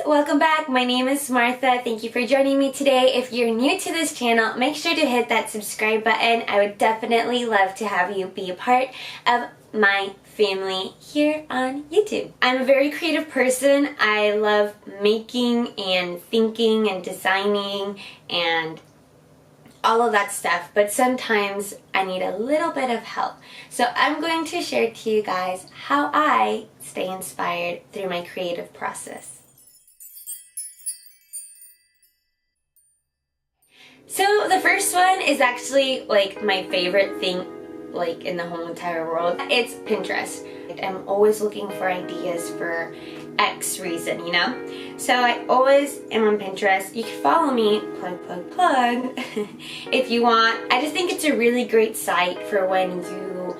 welcome back. My name is Martha. Thank you for joining me today. If you're new to this channel, make sure to hit that subscribe button. I would definitely love to have you be a part of my family here on YouTube. I'm a very creative person. I love making and thinking and designing and all of that stuff, but sometimes I need a little bit of help. So I'm going to share to you guys how I stay inspired through my creative process. So the first one is actually like my favorite thing like in the whole entire world. It's Pinterest. I'm always looking for ideas for X reason, you know? So I always am on Pinterest. You can follow me, plug, if you want. I just think it's a really great site for when you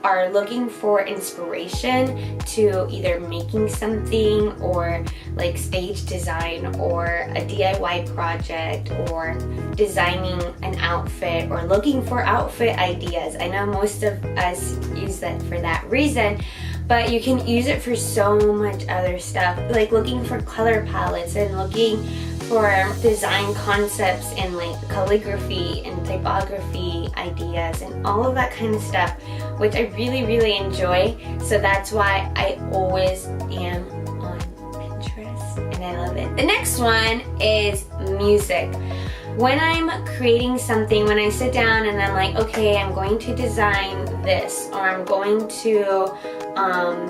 are looking for inspiration to either making something or like stage design or a DIY project or designing an outfit or looking for outfit ideas. I know most of us use that for that reason, but you can use it for so much other stuff, like looking for color palettes and looking for design concepts and like calligraphy and typography ideas and all of that kind of stuff, which I really enjoy. So that's why I always am on Pinterest and I love it. The next one is music. When I'm creating something, when I sit down and I'm like, okay, I'm going to design this, or I'm going to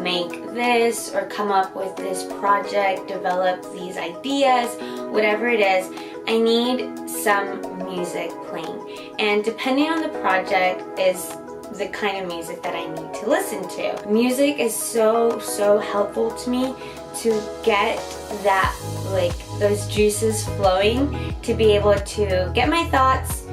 make this, or come up with this project, develop these ideas, whatever it is, I need some music playing. And depending on the project is the kind of music that I need to listen to. Music is so helpful to me to get that, like, those juices flowing, to be able to get my thoughts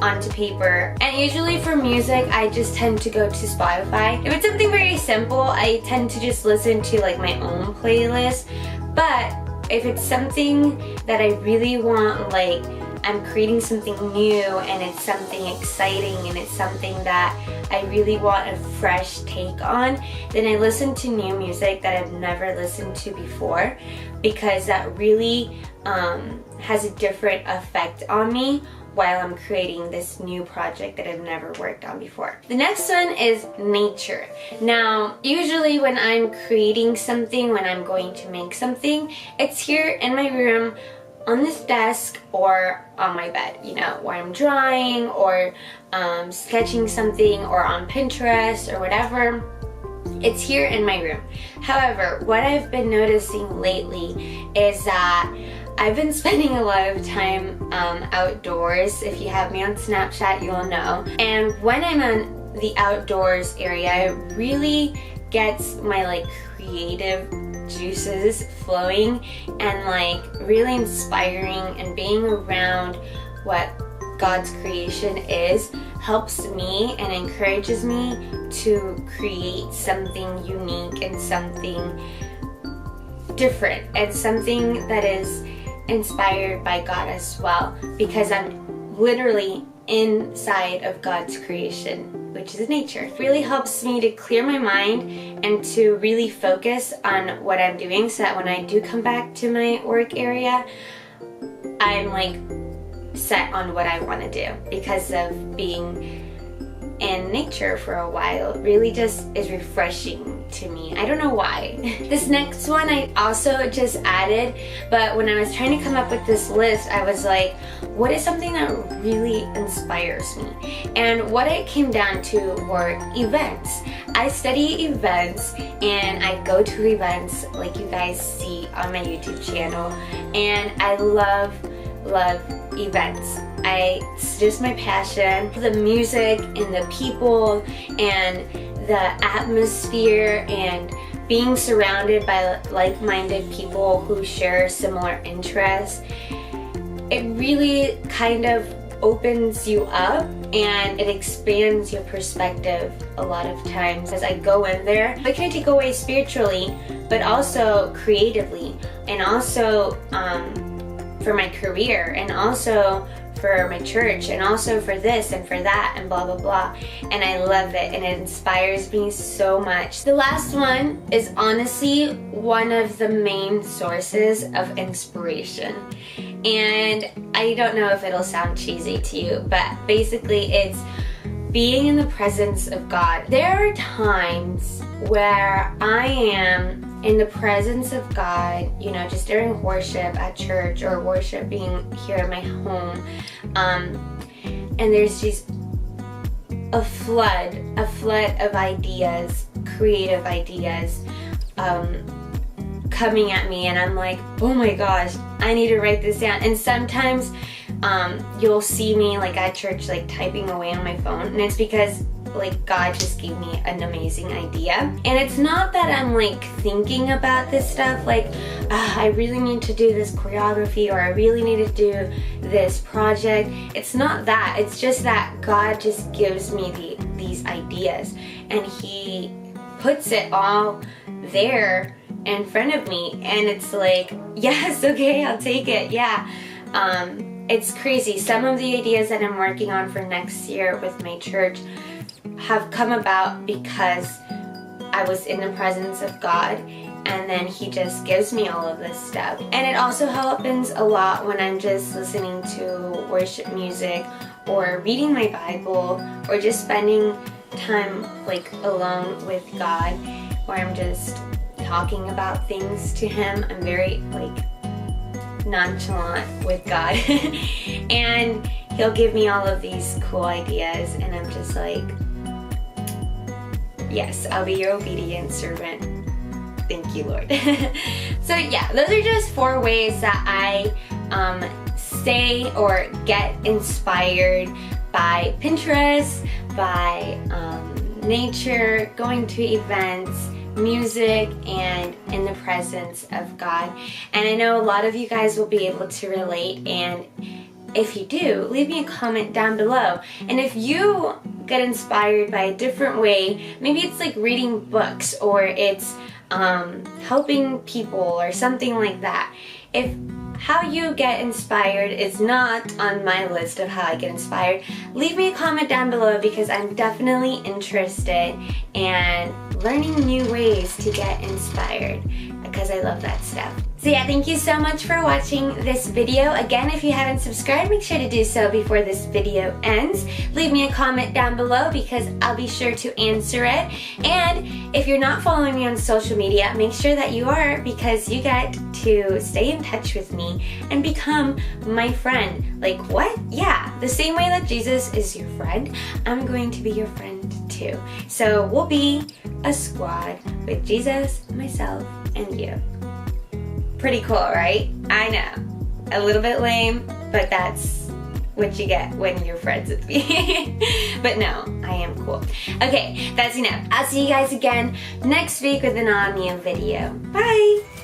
onto paper. And usually for music, I just tend to go to Spotify. If it's something very simple, I tend to just listen to like my own playlist. But if it's something that I really want, like I'm creating something new and it's something exciting and it's something that I really want a fresh take on, then I listen to new music that I've never listened to before, because that really has a different effect on me while I'm creating this new project that I've never worked on before. The next one is nature. Now, usually when I'm creating something, when I'm going to make something, it's here in my room, on this desk, or on my bed, you know, where I'm drawing or sketching something, or on Pinterest or whatever. It's here in my room. However, what I've been noticing lately is that I've been spending a lot of time outdoors. If you have me on Snapchat, you'll know. And when I'm in the outdoors area, it really gets my like creative juices flowing and like really inspiring, and being around what God's creation is helps me and encourages me to create something unique and something different and something that is inspired by God as well, because I'm literally inside of God's creation, which is nature. It really helps me to clear my mind and to really focus on what I'm doing, so that when I do come back to my work area, I'm like set on what I want to do, because of being in nature for a while. It really just is refreshing to me. I don't know why. This next one I also just added, but when I was trying to come up with this list, I was like, what is something that really inspires me? And what it came down to were events. I study events and I go to events like you guys see on my YouTube channel, and I love events. It's just my passion. The music and the people and the atmosphere and being surrounded by like-minded people who share similar interests, it really kind of opens you up and it expands your perspective a lot of times. As I go in there, what can I take away spiritually, but also creatively, and also for my career, and also for my church and also for this and for that and blah blah blah, and I love it and it inspires me so much. The last one is honestly one of the main sources of inspiration, and I don't know if it'll sound cheesy to you, but basically it's being in the presence of God. There are times where I am in the presence of God, you know, just during worship at church or worshiping here at my home, and there's just a flood of ideas, creative ideas, coming at me, and I'm like, oh my gosh, I need to write this down. And sometimes you'll see me like at church like typing away on my phone, and it's because like God just gave me an amazing idea. And it's not that I'm like thinking about this stuff like I really need to do this choreography or I really need to do this project. It's not that. It's just that God just gives me these ideas, and He puts it all there in front of me, and it's like, yes, okay, I'll take it. Yeah. It's crazy. Some of the ideas that I'm working on for next year with my church have come about because I was in the presence of God, and then He just gives me all of this stuff. And it also happens a lot when I'm just listening to worship music or reading my Bible or just spending time like alone with God, where I'm just talking about things to Him. I'm very like nonchalant with God and He'll give me all of these cool ideas, and I'm just like, yes, I'll be your obedient servant. Thank you, Lord. So yeah, those are just 4 ways that I stay or get inspired by Pinterest, by nature, going to events, music, and in the presence of God. And I know a lot of you guys will be able to relate, and if you do, leave me a comment down below. And if you get inspired by a different way, maybe it's like reading books or it's helping people or something like that. If how you get inspired is not on my list of how I get inspired, leave me a comment down below, because I'm definitely interested in learning new ways to get inspired, because I love that stuff. So yeah, thank you so much for watching this video. Again, if you haven't subscribed, make sure to do so before this video ends. Leave me a comment down below, because I'll be sure to answer it. And if you're not following me on social media, make sure that you are, because you get to stay in touch with me and become my friend. Like what? Yeah, the same way that Jesus is your friend, I'm going to be your friend too. So we'll be a squad with Jesus, myself, and you. Pretty cool, right? I know. A little bit lame, but that's what you get when you're friends with me. But no, I am cool. Okay, that's enough. I'll see you guys again next week with an all new video. Bye!